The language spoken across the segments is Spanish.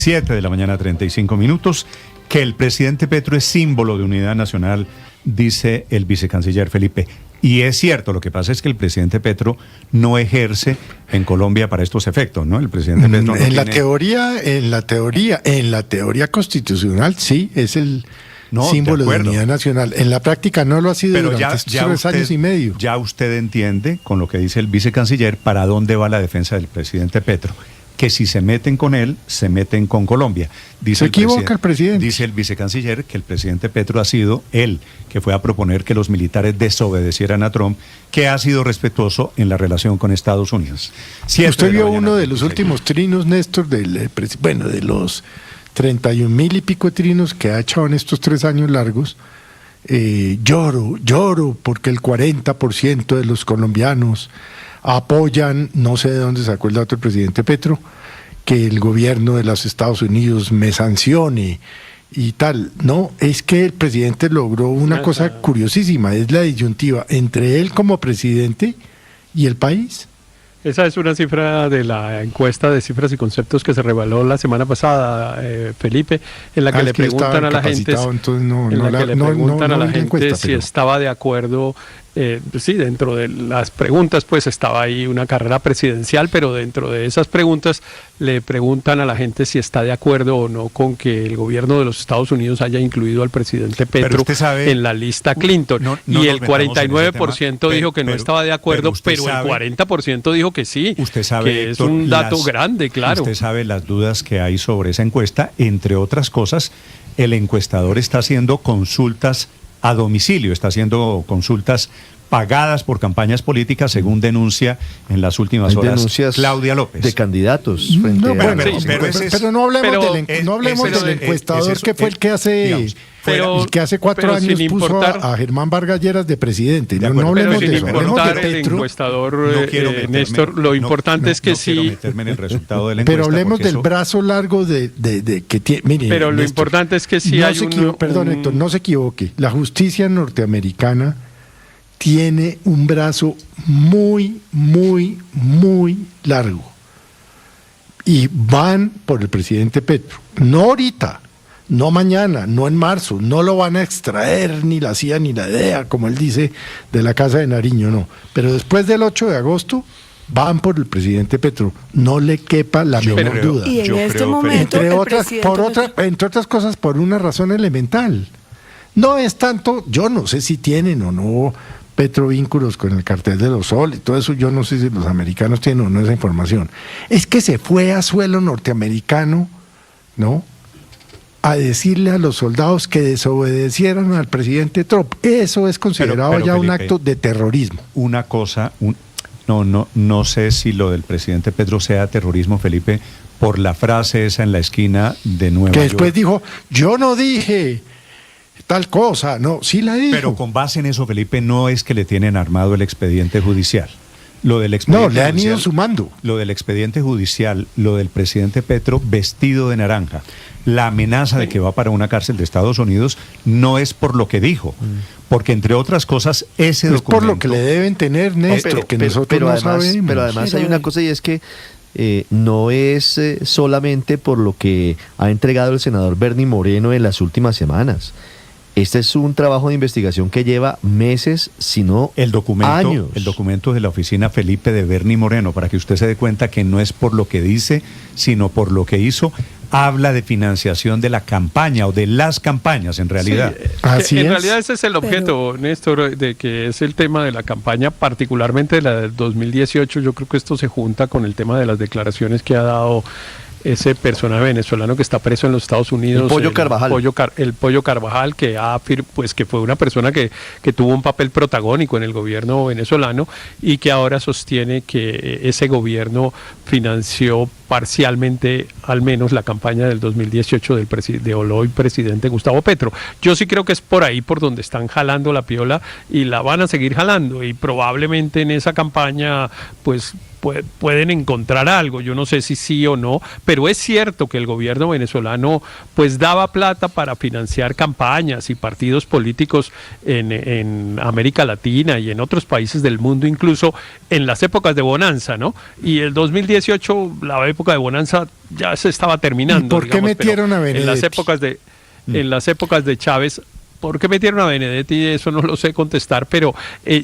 7 de la mañana, 35 minutos, que el presidente Petro es símbolo de unidad nacional, dice el vicecanciller Felipe. Y es cierto, lo que pasa es que el presidente Petro no ejerce en Colombia para estos efectos, ¿no? El presidente Petro no en la teoría constitucional sí, es el símbolo de unidad nacional. En la práctica no lo ha sido durante estos 3 años y medio. Ya usted entiende, con lo que dice el vicecanciller, para dónde va la defensa del presidente Petro. Que si se meten con él, se meten con Colombia. Se equivoca el presidente. Dice el vicecanciller que el presidente Petro ha sido él que fue a proponer que los militares desobedecieran a Trump, que ha sido respetuoso en la relación con Estados Unidos. Usted vio uno de los últimos trinos, Néstor, de los 31,000 y pico trinos que ha echado en estos 3 años largos. Lloro porque el 40% de los colombianos apoyan, no sé de dónde sacó el dato el presidente Petro, que el gobierno de los Estados Unidos me sancione y tal. No, es que el presidente logró una cosa curiosísima, es la disyuntiva entre él como presidente y el país. Esa es una cifra de la encuesta de cifras y conceptos que se reveló la semana pasada, Felipe, en la que le preguntan a la gente, si estaba de acuerdo. Sí, dentro de las preguntas pues estaba ahí una carrera presidencial, pero dentro de esas preguntas le preguntan a la gente si está de acuerdo o no con que el gobierno de los Estados Unidos haya incluido al presidente Petro en la lista Clinton. Y el 49% dijo que no estaba de acuerdo, pero el 40% dijo que sí. Usted sabe, que Héctor, es un dato grande, claro. Usted sabe las dudas que hay sobre esa encuesta. Entre otras cosas, el encuestador está haciendo consultas a domicilio, está haciendo consultas pagadas por campañas políticas, según denuncia en las últimas horas Claudia López. De candidatos. Pero no hablemos del encuestador que fue el que hace 4 años puso a Germán Vargas Lleras de presidente. No hablemos de eso. Hablemos de Petro. El encuestador, Néstor, lo importante es que sí. Pero hablemos del brazo largo de que tiene. Mire, pero lo importante es que sí hay Perdón, Héctor, no se equivoque. La justicia norteamericana tiene un brazo muy, muy, muy largo. Y van por el presidente Petro. No ahorita, no mañana, no en marzo. No lo van a extraer ni la CIA ni la DEA, como él dice, de la Casa de Nariño, no. Pero después del 8 de agosto van por el presidente Petro. No le quepa la menor duda. Y en este momento, entre otras cosas, por una razón elemental. No es tanto, yo no sé si tienen o no Petro vínculos con el cartel de los Sol y todo eso, yo no sé si los americanos tienen o no esa información. Es que se fue a suelo norteamericano, ¿no?, a decirle a los soldados que desobedecieran al presidente Trump. Eso es considerado ya Felipe, un acto de terrorismo. Una cosa, no sé si lo del presidente Petro sea terrorismo, Felipe, por la frase esa en la esquina de Nueva York. Que después dijo, yo no dije tal cosa, no, sí la dijo. Pero con base en eso, Felipe, no es que le tienen armado el expediente judicial. Lo del expediente no, le han ido sumando. Lo del expediente judicial, lo del presidente Petro vestido de naranja, la amenaza de que va para una cárcel de Estados Unidos, no es por lo que dijo, porque entre otras cosas ese documento... Es por lo que le deben tener, Néstor, que nosotros no sabemos. Pero además hay una cosa y es que no es solamente por lo que ha entregado el senador Bernie Moreno en las últimas semanas. Este es un trabajo de investigación que lleva meses, si no años. El documento de la oficina Felipe de Bernie Moreno, para que usted se dé cuenta que no es por lo que dice, sino por lo que hizo, habla de financiación de la campaña o de las campañas en realidad. Sí, en realidad ese es el objeto, Néstor, de que es el tema de la campaña, particularmente de la del 2018. Yo creo que esto se junta con el tema de las declaraciones que ha dado ese personaje venezolano que está preso en los Estados Unidos, el Pollo Carvajal, el Pollo Carvajal, que que fue una persona que tuvo un papel protagónico en el gobierno venezolano y que ahora sostiene que ese gobierno financió parcialmente, al menos, la campaña del 2018 del hoy presidente Gustavo Petro. Yo sí creo que es por ahí por donde están jalando la piola y la van a seguir jalando, y probablemente en esa campaña pues pueden encontrar algo. Yo no sé si sí o no, pero es cierto que el gobierno venezolano pues daba plata para financiar campañas y partidos políticos en América Latina y en otros países del mundo, incluso en las épocas de bonanza, ¿no? Y el 2018, la época de bonanza ya se estaba terminando. ¿Y por qué metieron a Benedetti? En las épocas de Chávez, ¿por qué metieron a Benedetti? Eso no lo sé contestar, pero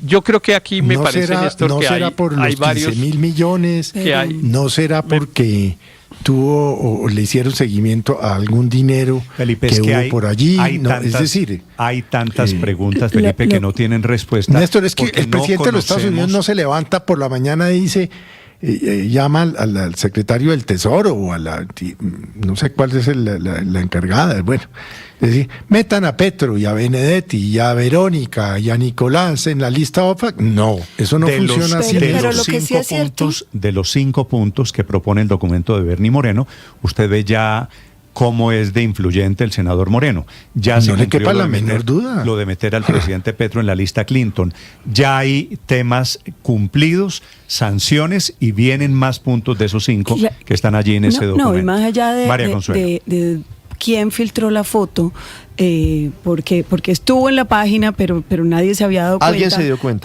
yo creo que aquí me parece, Néstor, no que será por los hay varios 15.000 millones, no será porque tuvo o le hicieron seguimiento a algún dinero, Felipe, que es que hubo por allí. es decir, hay tantas preguntas, Felipe, que no tienen respuesta. Néstor, es que el presidente de los Estados Unidos no se levanta por la mañana y dice, llama al secretario del Tesoro o a no sé cuál es la encargada, bueno, es decir, metan a Petro y a Benedetti y a Verónica y a Nicolás en la lista OFAC. No, eso no funciona así. De los 5 puntos que propone el documento de Bernie Moreno, usted ve ya cómo es de influyente el senador Moreno. Ya no le quepa la menor duda. Lo de meter al presidente Petro en la lista Clinton. Ya hay temas cumplidos, sanciones, y vienen más puntos de esos 5 que están allí en ese documento. No, y más allá de quién filtró la foto, porque estuvo en la página, pero nadie se había dado cuenta.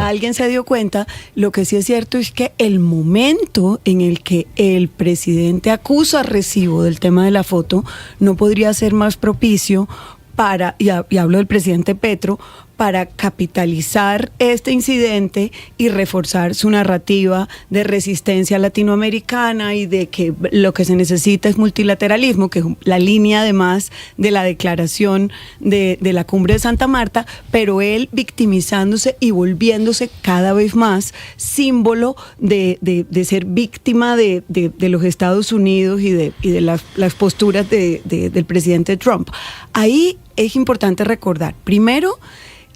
Alguien se dio cuenta. Lo que sí es cierto es que el momento en el que el presidente acusa a recibo del tema de la foto no podría ser más propicio para, y hablo del presidente Petro, para capitalizar este incidente y reforzar su narrativa de resistencia latinoamericana y de que lo que se necesita es multilateralismo, que es la línea además de la declaración de la Cumbre de Santa Marta, pero él victimizándose y volviéndose cada vez más símbolo de ser víctima de los Estados Unidos y de las posturas del presidente Trump. Ahí es importante recordar, primero,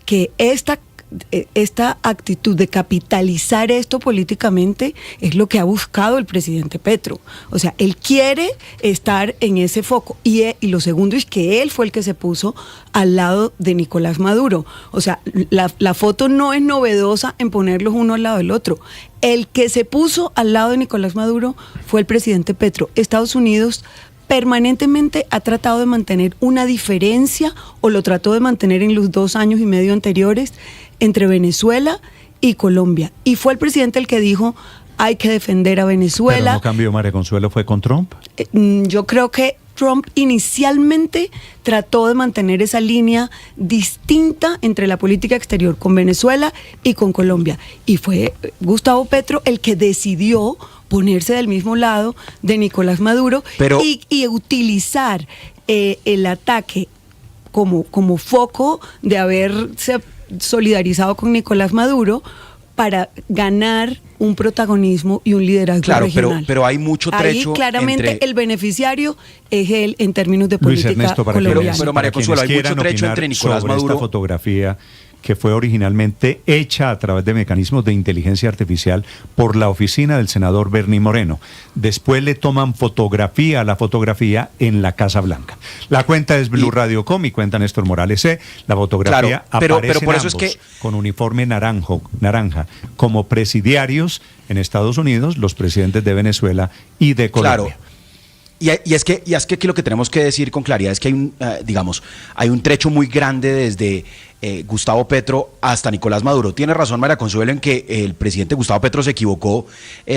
que esta actitud de capitalizar esto políticamente es lo que ha buscado el presidente Petro. O sea, él quiere estar en ese foco. Y lo segundo es que él fue el que se puso al lado de Nicolás Maduro. O sea, la foto no es novedosa en ponerlos uno al lado del otro. El que se puso al lado de Nicolás Maduro fue el presidente Petro. Estados Unidos permanentemente ha tratado de mantener una diferencia, o lo trató de mantener en los 2 años y medio anteriores, entre Venezuela y Colombia. Y fue el presidente el que dijo, hay que defender a Venezuela. ¿Pero no cambió, María Consuelo, fue con Trump? Yo creo que Trump inicialmente trató de mantener esa línea distinta entre la política exterior con Venezuela y con Colombia. Y fue Gustavo Petro el que decidió ponerse del mismo lado de Nicolás Maduro y utilizar el ataque como foco de haberse solidarizado con Nicolás Maduro para ganar un protagonismo y un liderazgo regional. Pero hay mucho trecho. Ahí claramente el beneficiario es él en términos de política colombiana. Pero María Consuelo, hay mucho trecho entre Nicolás Maduro. Esta fotografía que fue originalmente hecha a través de mecanismos de inteligencia artificial por la oficina del senador Bernie Moreno. Después le toman fotografía a la fotografía en la Casa Blanca. La cuenta es Blue Radio Com y cuenta Néstor Morales C. La fotografía aparece por eso ambos, con uniforme naranja, como presidiarios en Estados Unidos, los presidentes de Venezuela y de Colombia. Claro. Y es que aquí lo que tenemos que decir con claridad es que hay un trecho muy grande desde Gustavo Petro hasta Nicolás Maduro. Tiene razón María Consuelo en que el presidente Gustavo Petro se equivocó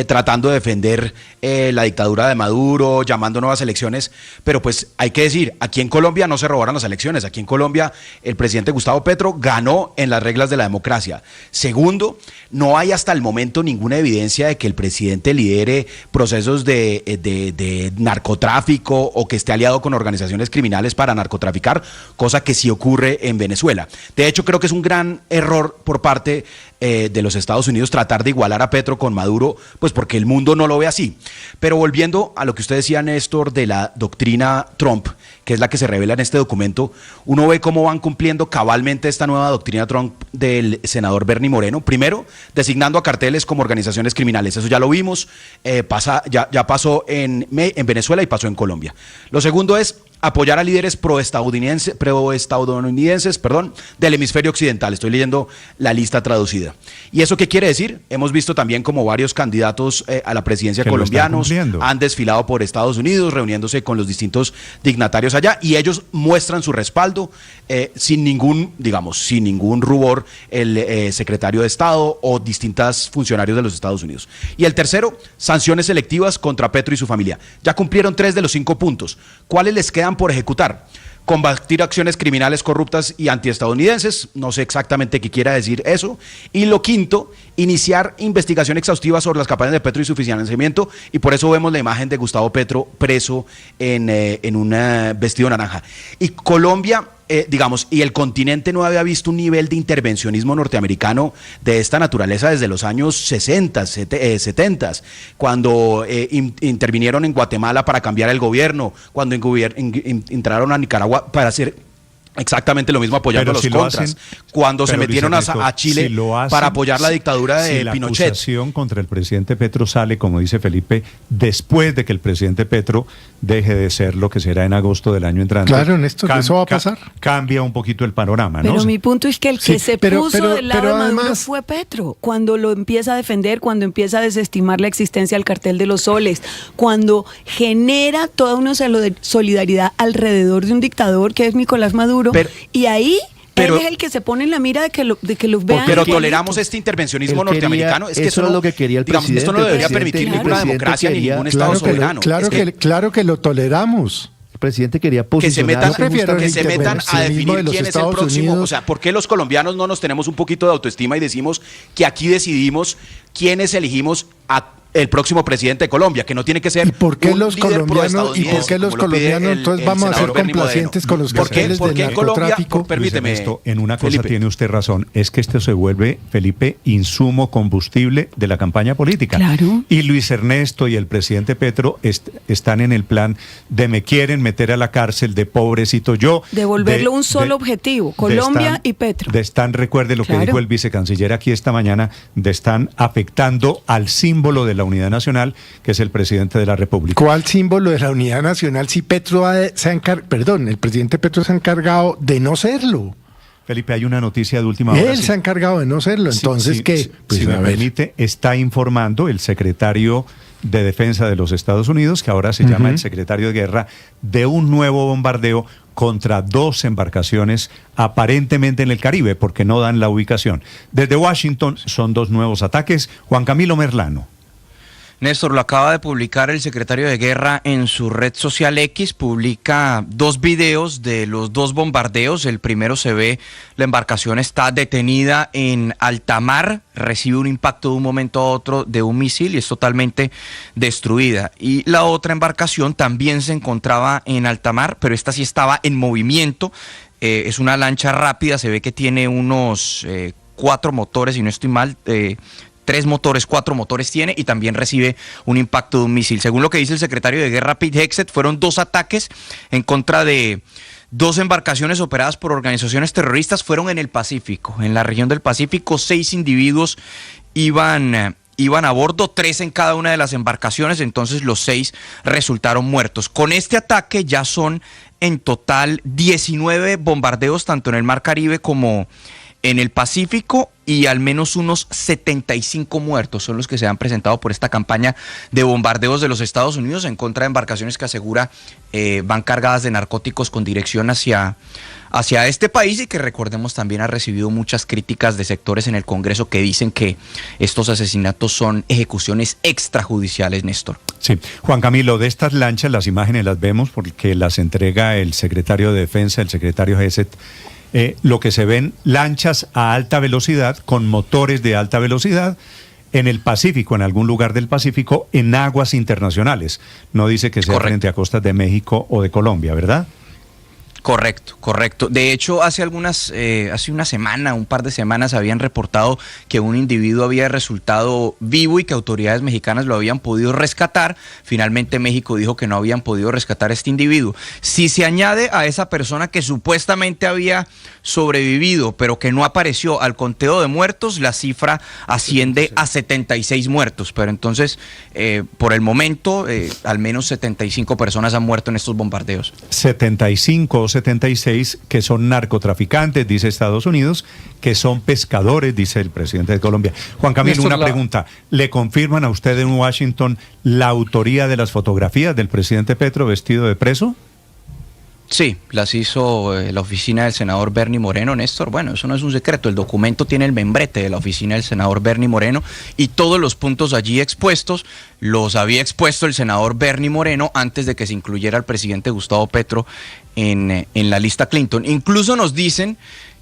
tratando de defender la dictadura de Maduro, llamando nuevas elecciones, pero pues hay que decir, aquí en Colombia no se robaron las elecciones, aquí en Colombia el presidente Gustavo Petro ganó en las reglas de la democracia. Segundo, no hay hasta el momento ninguna evidencia de que el presidente lidere procesos de narcotráfico o que esté aliado con organizaciones criminales para narcotraficar, cosa que sí ocurre en Venezuela. De hecho, creo que es un gran error por parte de los Estados Unidos tratar de igualar a Petro con Maduro, pues porque el mundo no lo ve así. Pero volviendo a lo que usted decía, Néstor, de la doctrina Trump, que es la que se revela en este documento, uno ve cómo van cumpliendo cabalmente esta nueva doctrina Trump del senador Bernie Moreno. Primero, designando a carteles como organizaciones criminales. Eso ya lo vimos, ya pasó en Venezuela y pasó en Colombia. Lo segundo es apoyar a líderes proestadounidenses, del hemisferio occidental. Estoy leyendo la lista traducida. ¿Y eso qué quiere decir? Hemos visto también como varios candidatos a la presidencia colombianos han desfilado por Estados Unidos, reuniéndose con los distintos dignatarios allá, y ellos muestran su respaldo sin ningún rubor, el secretario de Estado o distintos funcionarios de los Estados Unidos. Y el tercero, sanciones selectivas contra Petro y su familia. Ya cumplieron 3 de los 5 puntos. ¿Cuáles les quedan por ejecutar? Combatir acciones criminales corruptas y antiestadounidenses, no sé exactamente qué quiera decir eso. Y lo quinto, iniciar investigación exhaustiva sobre las campañas de Petro y su financiamiento, y por eso vemos la imagen de Gustavo Petro preso en un vestido naranja. Y Colombia, y el continente no había visto un nivel de intervencionismo norteamericano de esta naturaleza desde los años 60, 70, cuando intervinieron en Guatemala para cambiar el gobierno, cuando entraron a Nicaragua para hacer exactamente lo mismo, apoyando a los contras, cuando se metieron a Chile para apoyar la dictadura de Pinochet. La acusación contra el presidente Petro sale, como dice Felipe, después de que el presidente Petro deje de ser lo que será en agosto del año entrante. Claro, Néstor, eso va a pasar. Cambia un poquito el panorama, ¿no? Pero mi punto es que el que se puso del lado de Maduro fue Petro, cuando lo empieza a defender, cuando empieza a desestimar la existencia del cartel de los soles, cuando genera toda una solidaridad alrededor de un dictador que es Nicolás Maduro. Y ahí él es el que se pone en la mira de que los vean. Pero toleramos este intervencionismo norteamericano. Es que eso no es lo que quería el presidente. Esto no lo debería permitir ninguna democracia ni ningún Estado soberano. Claro que lo toleramos. El presidente quería posicionar que se metan a definir quién es el próximo. O sea, ¿por qué los colombianos no nos tenemos un poquito de autoestima y decimos que aquí decidimos quiénes elegimos el próximo presidente de Colombia, que no tiene que ser ¿Y por qué los colombianos entonces vamos a ser complacientes con los carteles del narcotráfico? Permíteme, esto, en una cosa Felipe. tiene usted razón, es que esto se vuelve, Felipe, insumo combustible de la campaña política. Claro. Y Luis Ernesto y el presidente Petro están en el plan de me quieren meter a la cárcel, de pobrecito yo. Devolverlo un solo objetivo, Colombia y Petro. Recuerde lo que dijo el vicecanciller aquí esta mañana, están afectando al símbolo de la unidad nacional, que es el presidente de la República. ¿Cuál símbolo de la unidad nacional si Petro el presidente Petro se ha encargado de no serlo? Felipe, hay una noticia de última hora. Él se ha encargado de no serlo, entonces ¿qué? Pues, si me permite, está informando el secretario de Defensa de los Estados Unidos, que ahora se llama el secretario de Guerra, de un nuevo bombardeo contra 2 embarcaciones aparentemente en el Caribe, porque no dan la ubicación. Desde Washington son 2 nuevos ataques. Juan Camilo Merlano. Néstor, lo acaba de publicar el secretario de Guerra en su red social X, publica 2 videos de los 2 bombardeos. El primero se ve, la embarcación está detenida en alta mar, recibe un impacto de un momento a otro de un misil y es totalmente destruida. Y la otra embarcación también se encontraba en alta mar, pero esta sí estaba en movimiento. Es una lancha rápida, se ve que tiene unos 4 motores, si no estoy mal, 3 motores, 4 motores tiene, y también recibe un impacto de un misil. Según lo que dice el secretario de Guerra, Pete Hegseth, fueron 2 ataques en contra de 2 embarcaciones operadas por organizaciones terroristas. Fueron en el Pacífico, en la región del Pacífico. 6 individuos iban a bordo, 3 en cada una de las embarcaciones, entonces los 6 resultaron muertos. Con este ataque ya son en total 19 bombardeos, tanto en el Mar Caribe como en el Pacífico, y al menos unos 75 muertos son los que se han presentado por esta campaña de bombardeos de los Estados Unidos en contra de embarcaciones que asegura van cargadas de narcóticos con dirección hacia este país, y que, recordemos, también ha recibido muchas críticas de sectores en el Congreso que dicen que estos asesinatos son ejecuciones extrajudiciales, Néstor. Sí, Juan Camilo, de estas lanchas las imágenes las vemos porque las entrega el secretario de Defensa, el secretario Hegseth. Lo que se ven, lanchas a alta velocidad, con motores de alta velocidad, en el Pacífico, en algún lugar del Pacífico, en aguas internacionales. No dice que sea frente a costas de México o de Colombia, ¿verdad? Correcto. De hecho, hace una semana, un par de semanas, habían reportado que un individuo había resultado vivo y que autoridades mexicanas lo habían podido rescatar. Finalmente México dijo que no habían podido rescatar a este individuo. Si se añade a esa persona que supuestamente había sobrevivido, pero que no apareció al conteo de muertos, la cifra asciende a 76 muertos. Pero entonces, por el momento, al menos 75 personas han muerto en estos bombardeos. 75 o 76 que son narcotraficantes, dice Estados Unidos, que son pescadores, dice el presidente de Colombia. Juan Camilo, una pregunta. ¿Le confirman a usted en Washington la autoría de las fotografías del presidente Petro vestido de preso? Sí, las hizo la oficina del senador Bernie Moreno, Néstor. Bueno, eso no es un secreto, el documento tiene el membrete de la oficina del senador Bernie Moreno y todos los puntos allí expuestos los había expuesto el senador Bernie Moreno antes de que se incluyera el presidente Gustavo Petro en la lista Clinton. Incluso nos dicen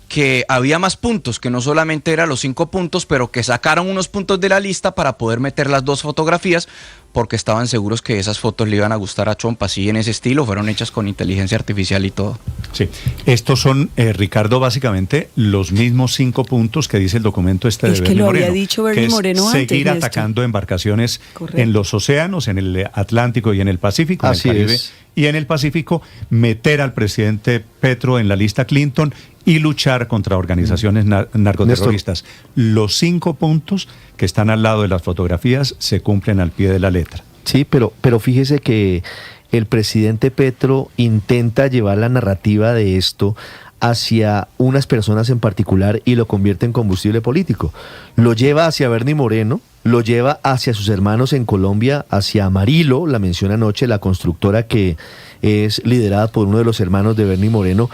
que había más puntos, que no solamente eran los 5 puntos, pero que sacaron unos puntos de la lista para poder meter las 2 fotografías, porque estaban seguros que esas fotos le iban a gustar a Trump, así en ese estilo, fueron hechas con inteligencia artificial y todo. Sí, estos son, Ricardo, básicamente los mismos 5 puntos que dice el documento de Bernie Moreno. Es que lo había dicho Bernie Moreno antes. Seguir atacando embarcaciones en los océanos, en el Atlántico y en el Pacífico, así en el Caribe y en el Pacífico, meter al presidente Petro en la lista Clinton y luchar contra organizaciones narcoterroristas. Los 5 puntos que están al lado de las fotografías se cumplen al pie de la letra. Sí, pero fíjese que el presidente Petro intenta llevar la narrativa de esto hacia unas personas en particular y lo convierte en combustible político. Lo lleva hacia Bernie Moreno, lo lleva hacia sus hermanos en Colombia, hacia Amarillo, la menciona anoche, la constructora que es liderada por uno de los hermanos de Bernie Moreno.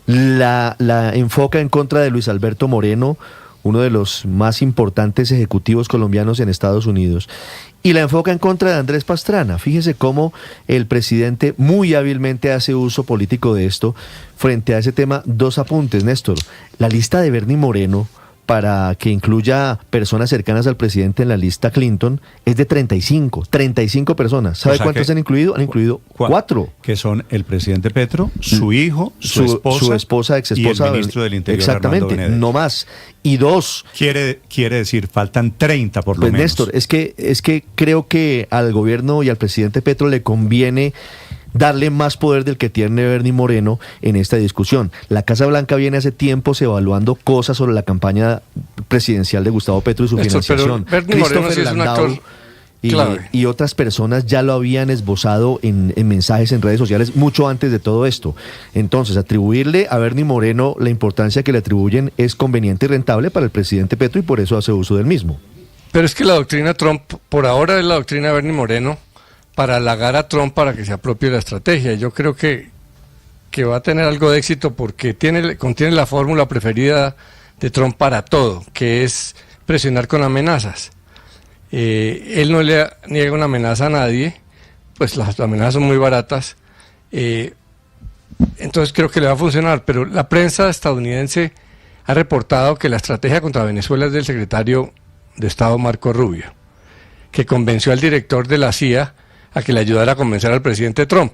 La enfoca en contra de Luis Alberto Moreno, uno de los más importantes ejecutivos colombianos en Estados Unidos, y la enfoca en contra de Andrés Pastrana. Fíjese cómo el presidente muy hábilmente hace uso político de esto. Frente a ese tema, 2 apuntes, Néstor. La lista de Bernie Moreno, para que incluya personas cercanas al presidente en la lista Clinton, es de 35 personas. ¿Sabe cuántas han incluido? Han incluido 4. Que son el presidente Petro, su hijo, su esposa, ex esposa, y el ministro del Interior. Exactamente, no más. Y 2. Quiere decir, faltan 30 por lo menos. Néstor, es que creo que al gobierno y al presidente Petro le conviene darle más poder del que tiene Bernie Moreno en esta discusión. La Casa Blanca viene hace tiempos evaluando cosas sobre la campaña presidencial de Gustavo Petro y su financiación. Christopher Landau y otras personas ya lo habían esbozado en mensajes en redes sociales mucho antes de todo esto. Entonces, atribuirle a Bernie Moreno la importancia que le atribuyen es conveniente y rentable para el presidente Petro y por eso hace uso del mismo. Pero es que la doctrina Trump, por ahora es la doctrina de Bernie Moreno, para halagar a Trump para que se apropie la estrategia. Yo creo que va a tener algo de éxito porque contiene la fórmula preferida de Trump para todo, que es presionar con amenazas. Él no le niega una amenaza a nadie, pues las amenazas son muy baratas, entonces creo que le va a funcionar, pero la prensa estadounidense ha reportado que la estrategia contra Venezuela es del secretario de Estado Marco Rubio, que convenció al director de la CIA a que le ayudara a convencer al presidente Trump,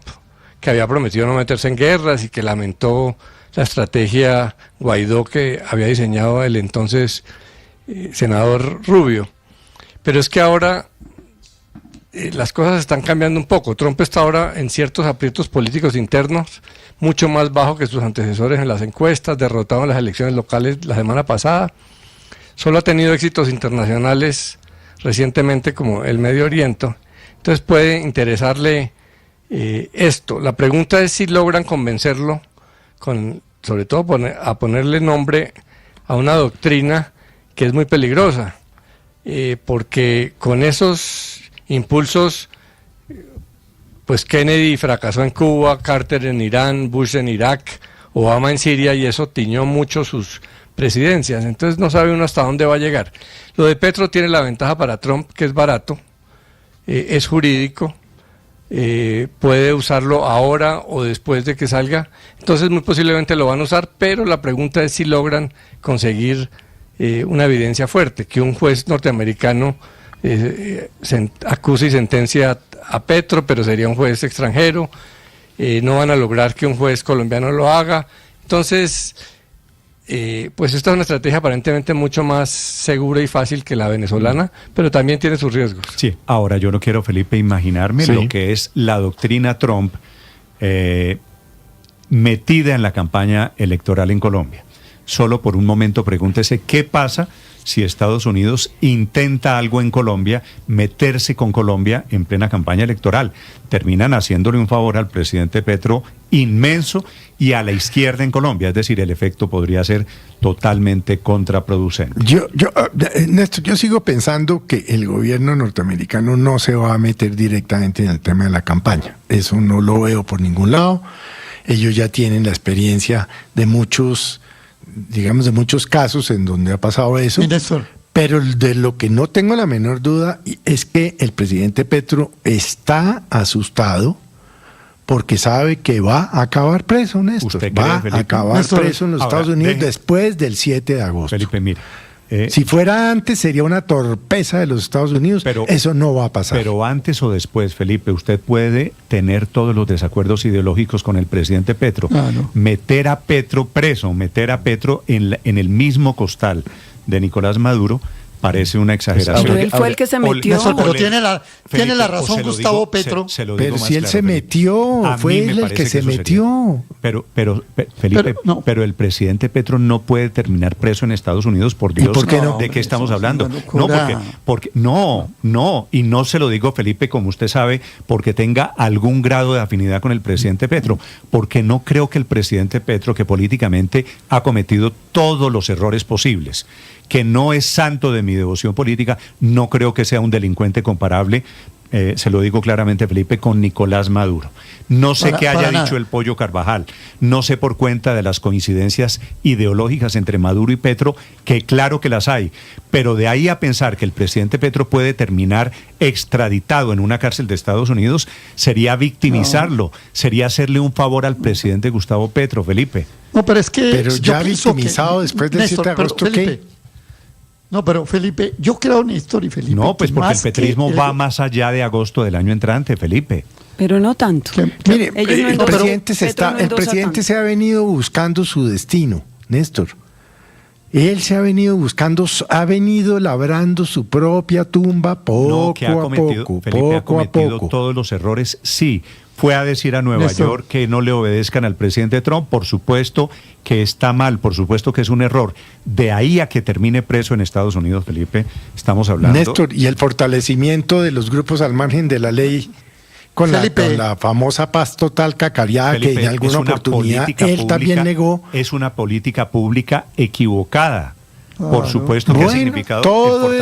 que había prometido no meterse en guerras y que lamentó la estrategia Guaidó que había diseñado el entonces senador Rubio. Pero es que ahora las cosas están cambiando un poco. Trump está ahora en ciertos aprietos políticos internos, mucho más bajo que sus antecesores en las encuestas, derrotado en las elecciones locales la semana pasada. Solo ha tenido éxitos internacionales recientemente como el Medio Oriente. Entonces puede interesarle esto. La pregunta es si logran convencerlo, sobre todo a ponerle nombre a una doctrina que es muy peligrosa, porque con esos impulsos, pues Kennedy fracasó en Cuba, Carter en Irán, Bush en Irak, Obama en Siria, y eso tiñó mucho sus presidencias. Entonces no sabe uno hasta dónde va a llegar. Lo de Petro tiene la ventaja para Trump, que es barato, es jurídico, puede usarlo ahora o después de que salga, entonces muy posiblemente lo van a usar, pero la pregunta es si logran conseguir una evidencia fuerte, que un juez norteamericano acuse y sentencia a Petro, pero sería un juez extranjero, no van a lograr que un juez colombiano lo haga. Entonces, pues esta es una estrategia aparentemente mucho más segura y fácil que la venezolana, pero también tiene sus riesgos. Sí, ahora yo no quiero, Felipe, imaginarme lo que es la doctrina Trump metida en la campaña electoral en Colombia. Solo por un momento pregúntese qué pasa si Estados Unidos intenta algo en Colombia, meterse con Colombia en plena campaña electoral. Terminan haciéndole un favor al presidente Petro inmenso y a la izquierda en Colombia. Es decir, el efecto podría ser totalmente contraproducente. Néstor, yo sigo pensando que el gobierno norteamericano no se va a meter directamente en el tema de la campaña. Eso no lo veo por ningún lado. Ellos ya tienen la experiencia de muchos casos en donde ha pasado eso. Pero de lo que no tengo la menor duda es que el presidente Petro está asustado porque sabe que va a acabar preso, Néstor. Va a acabar preso en los Estados Unidos después del 7 de agosto. Felipe, mire. Si fuera antes sería una torpeza de los Estados Unidos, pero eso no va a pasar. Pero antes o después, Felipe, usted puede tener todos los desacuerdos ideológicos con el presidente Petro, meter a Petro preso, meter a Petro en el mismo costal de Nicolás Maduro, parece una exageración. Pero él fue el que se metió. Pero tiene la razón Gustavo Petro. Pero si él se metió, fue él el que se metió. Pero Felipe, pero el presidente Petro no puede terminar preso en Estados Unidos, por Dios. ¿Por qué no? ¿De qué estamos hablando? No, y no se lo digo, Felipe, como usted sabe, porque tenga algún grado de afinidad con el presidente Petro, porque no creo que el presidente Petro, que políticamente ha cometido todos los errores posibles, que no es santo de mi devoción política, no creo que sea un delincuente comparable, se lo digo claramente, Felipe, con Nicolás Maduro. No sé qué haya dicho el Pollo Carvajal, no sé por cuenta de las coincidencias ideológicas entre Maduro y Petro, que claro que las hay, pero de ahí a pensar que el presidente Petro puede terminar extraditado en una cárcel de Estados Unidos, sería victimizarlo, sería hacerle un favor al presidente Gustavo Petro, Felipe. No, pero es que... Pero ya victimizado después del 7 de agosto, ¿qué? No, pero Felipe, yo creo, Néstor y Felipe... No, pues porque el petrismo va más allá de agosto del año entrante, Felipe. Pero no tanto. Mire, el presidente se ha venido buscando su destino, Néstor. Él se ha venido buscando, ha venido labrando su propia tumba poco a poco. Felipe ha cometido todos los errores, sí. Fue a decir a Nueva York que no le obedezcan al presidente Trump, por supuesto que está mal, por supuesto que es un error. De ahí a que termine preso en Estados Unidos, Felipe, estamos hablando... Néstor, y el fortalecimiento de los al margen de la ley con la famosa paz total cacareada que en alguna oportunidad él también negó. Es una política pública equivocada. Por supuesto que ha significado todo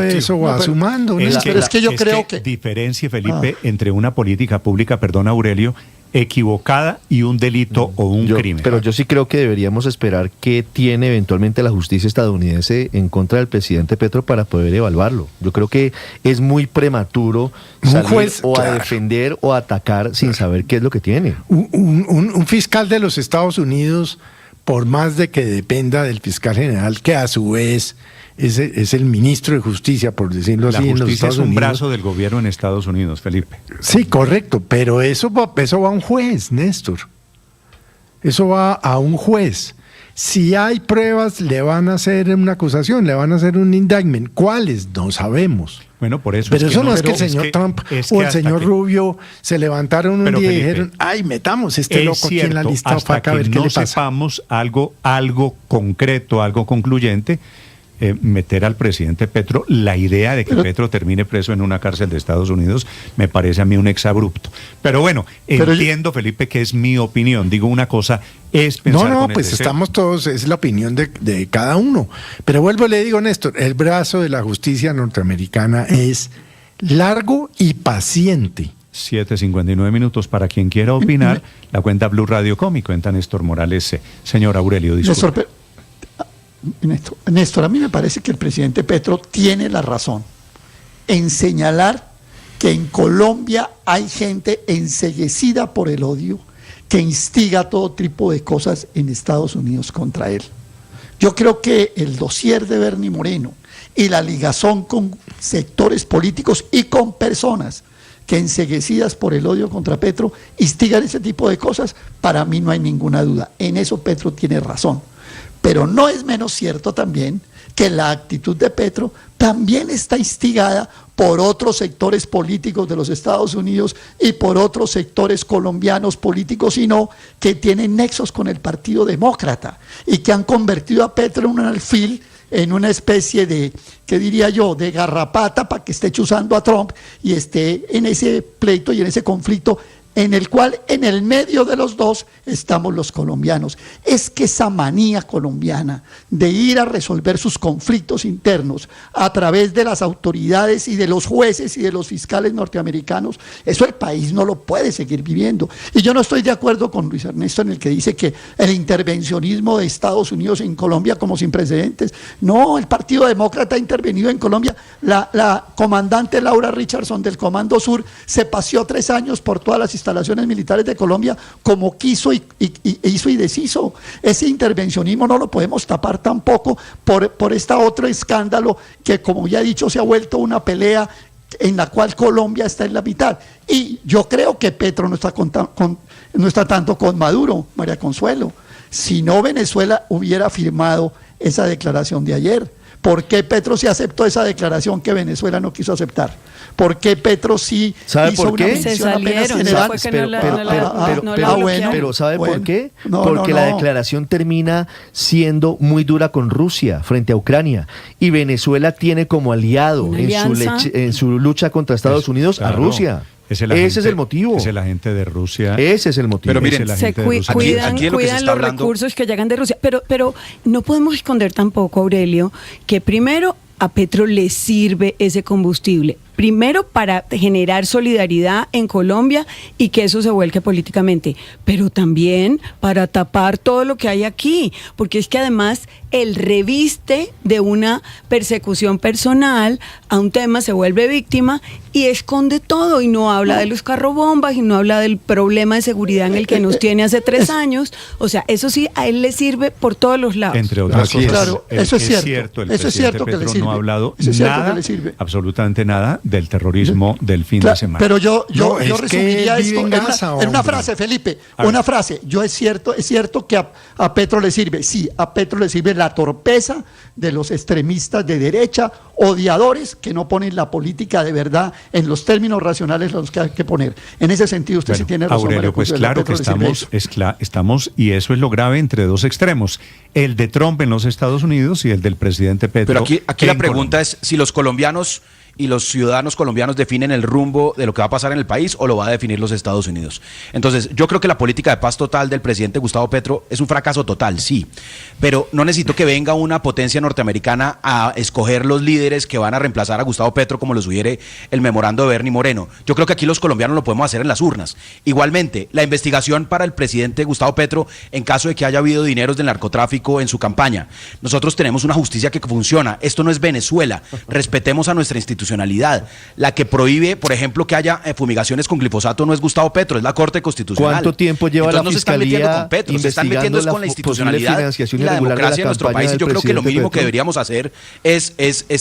eso va sumando. Pero es que yo creo que diferencia, Felipe, entre una política pública, perdón, Aurelio, equivocada y un delito o un crimen. Pero yo sí creo que deberíamos esperar qué tiene eventualmente la justicia estadounidense en contra del presidente Petro para poder evaluarlo. Yo creo que es muy prematuro salir a defender o a atacar sin saber qué es lo que tiene. Un fiscal de los Estados Unidos, por más de que dependa del fiscal general, que a su vez es el ministro de Justicia, por decirlo así, en los Estados Unidos. La justicia es un brazo del gobierno en Estados Unidos, Felipe. Sí, correcto, pero eso va a un juez, Néstor. Eso va a un juez. Si hay pruebas, le van a hacer una acusación, le van a hacer un indictment. ¿Cuáles? No sabemos. Bueno, por eso. Pero eso no es que el señor Trump o el señor Rubio se levantaron un día y dijeron, ay, metamos este loco aquí en la lista para ver qué le pasa. No sepamos algo concreto, algo concluyente, meter al presidente Petro, la idea de que Petro termine preso en una cárcel de Estados Unidos me parece a mí un exabrupto. Pero bueno, entiendo, Felipe, que es mi opinión. Digo, una cosa es pensar con el pues deseo. Estamos todos, es la opinión de cada uno. Pero vuelvo y le digo, Néstor, el brazo de la justicia norteamericana es largo y paciente. 7:59 minutos para quien quiera opinar. La cuenta Blue Radio Com y cuenta Néstor Morales. Señor Aurelio, disculpe. Néstor, a mí me parece que el presidente Petro tiene la razón en señalar que en Colombia hay gente enceguecida por el odio que instiga todo tipo de cosas en Estados Unidos contra él. Yo creo que el dossier de Bernie Moreno y la ligazón con sectores políticos y con personas que enceguecidas por el odio contra Petro instigan ese tipo de cosas, para mí no hay ninguna duda. En eso Petro tiene razón. Pero no es menos cierto también que la actitud de Petro también está instigada por otros sectores políticos de los Estados Unidos y por otros sectores colombianos políticos, sino que tienen nexos con el Partido Demócrata y que han convertido a Petro en un alfil, en una especie de, ¿qué diría yo?, de garrapata para que esté chuzando a Trump y esté en ese pleito y en ese conflicto en el cual en el medio de los dos estamos los colombianos. Es que esa manía colombiana de ir a resolver sus conflictos internos a través de las autoridades y de los jueces y de los fiscales norteamericanos, eso el país no lo puede seguir viviendo. Y yo no estoy de acuerdo con Luis Ernesto en el que dice que el intervencionismo de Estados Unidos en Colombia como sin precedentes. No, el Partido Demócrata ha intervenido en Colombia. La comandante Laura Richardson del Comando Sur se paseó 3 años por todas las instalaciones militares de Colombia como quiso y hizo y deshizo. Ese intervencionismo no lo podemos tapar tampoco por este otro escándalo que, como ya he dicho, se ha vuelto una pelea en la cual Colombia está en la mitad. Y yo creo que Petro no está tanto con Maduro, María Consuelo. Si no, Venezuela hubiera firmado esa declaración de ayer. ¿Por qué Petro sí aceptó esa declaración que Venezuela no quiso aceptar? ¿Por qué Petro sí hizo una mención apenas general? Pero ¿sabe por qué? Porque la declaración termina siendo muy dura con Rusia frente a Ucrania, y Venezuela tiene como aliado en su lucha contra Estados Unidos a Rusia. Ese es el motivo. Ese es la gente de Rusia. Ese es el motivo. Pero miren, se cuidan los recursos que llegan de Rusia. Pero no podemos esconder tampoco, Aurelio, que primero a Petro le sirve ese combustible. Primero para generar solidaridad en Colombia y que eso se vuelque políticamente, pero también para tapar todo lo que hay aquí, porque es que además él reviste de una persecución personal a un tema, se vuelve víctima y esconde todo y no habla de los carrobombas y no habla del problema de seguridad en el que nos tiene hace 3 años. O sea, eso sí, a él le sirve por todos los lados. Entre otras cosas, claro, eso es cierto. El presidente Petro no ha hablado nada, absolutamente nada, del terrorismo del fin de semana. Pero yo resumiría esto en una frase, Felipe, una frase. Es cierto que a Petro le sirve, sí, a Petro le sirve la torpeza de los extremistas de derecha, odiadores que no ponen la política de verdad en los términos racionales los que hay que poner. En ese sentido usted sí tiene razón. Aurelio, pues claro que estamos, y eso es lo grave, entre 2 extremos, el de Trump en los Estados Unidos y el del presidente Petro. Pero aquí la pregunta es si los colombianos y los ciudadanos colombianos definen el rumbo de lo que va a pasar en el país o lo va a definir los Estados Unidos. Entonces, yo creo que la política de paz total del presidente Gustavo Petro es un fracaso total, sí, pero no necesito que venga una potencia norteamericana a escoger los líderes que van a reemplazar a Gustavo Petro como lo sugiere el memorando de Bernie Moreno. Yo creo que aquí los colombianos lo podemos hacer en las urnas. Igualmente, la investigación para el presidente Gustavo Petro en caso de que haya habido dineros del narcotráfico en su campaña. Nosotros tenemos una justicia que funciona. Esto no es Venezuela. Respetemos a nuestra institución. La que prohíbe, por ejemplo, que haya fumigaciones con glifosato no es Gustavo Petro, es la Corte Constitucional. ¿Cuánto tiempo lleva la Fiscalía se están metiendo con la institucionalidad y la democracia de nuestro país? Y yo creo que lo mínimo que deberíamos hacer es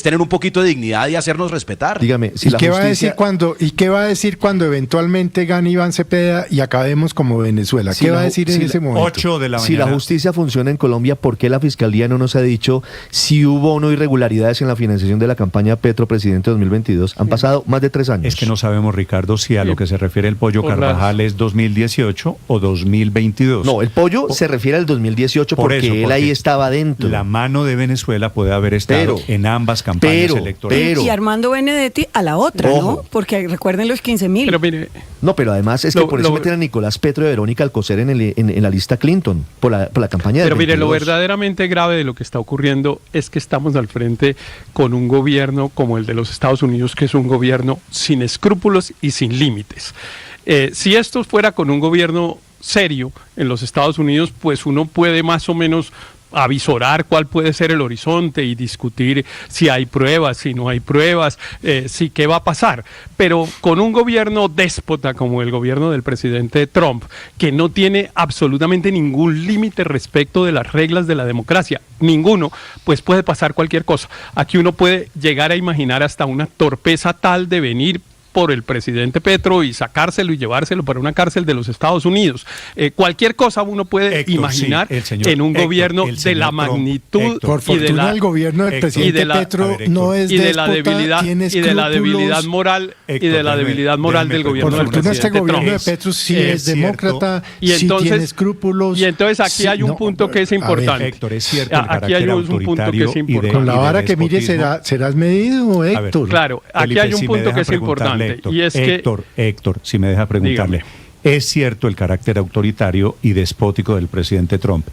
tener un poquito de dignidad y hacernos respetar. Dígame, ¿Y qué va a decir cuando eventualmente gane Iván Cepeda y acabemos como Venezuela? ¿Qué va a decir en ese momento? 8 de la mañana. Si la justicia funciona en Colombia, ¿por qué la Fiscalía no nos ha dicho si hubo o no irregularidades en la financiación de la campaña Petro Presidente 2022? Han pasado más de 3 años. Es que no sabemos, Ricardo, si a lo que se refiere el Pollo Carvajal es 2018 o 2022. No, el Pollo se refiere al 2018 porque él ahí estaba dentro. La mano de Venezuela puede haber estado en ambas campañas electorales. Y Armando Benedetti a la otra, ¿no? Porque recuerden los 15.000. Pero mire, no, pero además es que por eso meten a Nicolás Petro y Verónica Alcocer en la lista Clinton, por la campaña de Pero 22. mire, lo verdaderamente grave de lo que está ocurriendo es que estamos al frente con un gobierno como el de los Estados Unidos, que es un gobierno sin escrúpulos y sin límites. Si esto fuera con un gobierno serio en los Estados Unidos, pues uno puede más o menos avisorar cuál puede ser el horizonte y discutir si hay pruebas, si no hay pruebas, si qué va a pasar. Pero con un gobierno déspota como el gobierno del presidente Trump, que no tiene absolutamente ningún límite respecto de las reglas de la democracia, ninguno, pues puede pasar cualquier cosa. Aquí uno puede llegar a imaginar hasta una torpeza tal de venir por el presidente Petro y sacárselo y llevárselo para una cárcel de los Estados Unidos. Cualquier cosa uno puede imaginar en un gobierno de la magnitud por fortuna el gobierno del presidente Petro no es y de la debilidad moral del gobierno del presidente Trump. Por fortuna este gobierno de Petro sí es demócrata, sí tiene escrúpulos. Y entonces aquí hay un punto que es importante. Héctor, es cierto, aquí hay un punto que es importante. Con la vara que mire serás medido, Héctor. Claro, aquí hay un punto que es importante. Y es Héctor, si me deja preguntarle. Dígame. Es cierto el carácter autoritario y despótico del presidente Trump.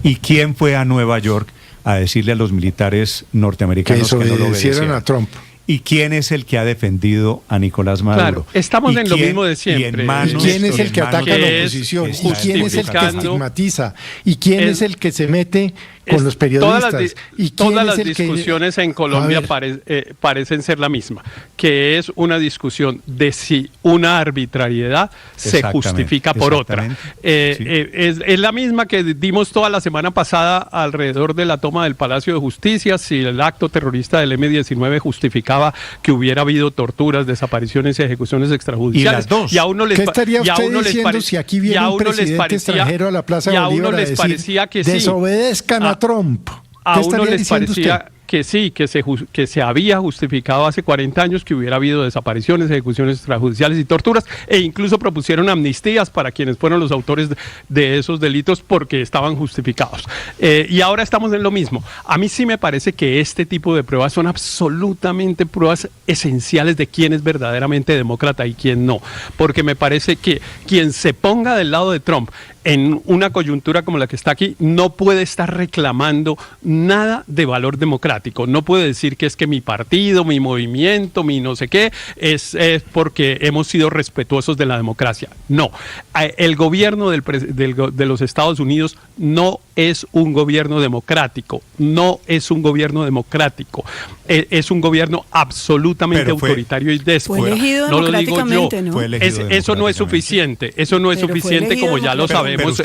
¿Y quién fue a Nueva York a decirle a los militares norteamericanos que no lo obedecieran a Trump? ¿Y quién es el que ha defendido a Nicolás Maduro? Claro, estamos en lo mismo de siempre. ¿Y quién es el que ataca a la oposición? ¿Y quién es el que estigmatiza? ¿Y quién es el que se mete con los periodistas? Todas las discusiones en Colombia parecen ser la misma, que es una discusión de si una arbitrariedad se justifica por otra. Es la misma que dimos toda la semana pasada alrededor de la toma del Palacio de Justicia, si el acto terrorista del M-19 justificaba que hubiera habido torturas, desapariciones y ejecuciones extrajudiciales. ¿Qué estaría usted diciendo si aquí viene un presidente extranjero a la Plaza de Bolívar a decir, desobedezcan a Trump? A uno les parecía que sí, que se había justificado hace 40 años que hubiera habido desapariciones, ejecuciones extrajudiciales y torturas, e incluso propusieron amnistías para quienes fueron los autores de esos delitos porque estaban justificados. Y ahora estamos en lo mismo. A mí sí me parece que este tipo de pruebas son absolutamente pruebas esenciales de quién es verdaderamente demócrata y quién no, porque me parece que quien se ponga del lado de Trump en una coyuntura como la que está aquí, no puede estar reclamando nada de valor democrático. No puede decir que es que mi partido, mi movimiento, mi no sé qué, es porque hemos sido respetuosos de la democracia. No. El gobierno de los Estados Unidos no es un gobierno democrático. No es un gobierno democrático. Es un gobierno absolutamente autoritario y déspota. Fue elegido democráticamente, ¿no? Eso no es suficiente. Eso no es suficiente, como ya lo sabemos.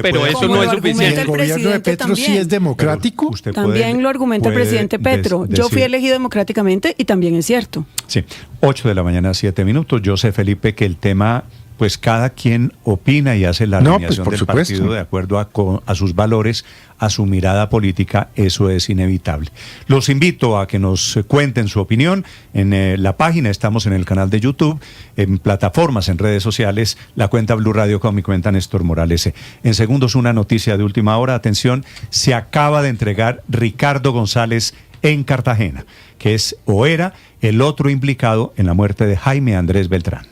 Pero eso no es suficiente. ¿El gobierno de Petro sí es democrático? También lo argumenta el presidente Petro. Yo fui elegido democráticamente y también es cierto. Sí, 8 de la mañana, 7 minutos. Yo sé, Felipe, que el tema, pues cada quien opina y hace la alineación del partido de acuerdo a sus valores, a su mirada política. Eso es inevitable. Los invito a que nos cuenten su opinión en la página. Estamos en el canal de YouTube, en plataformas, en redes sociales, la cuenta Blue Radio Com y cuenta Néstor Morales. En segundos, una noticia de última hora. Atención, se acaba de entregar Ricardo González en Cartagena, que es o era el otro implicado en la muerte de Jaime Andrés Beltrán.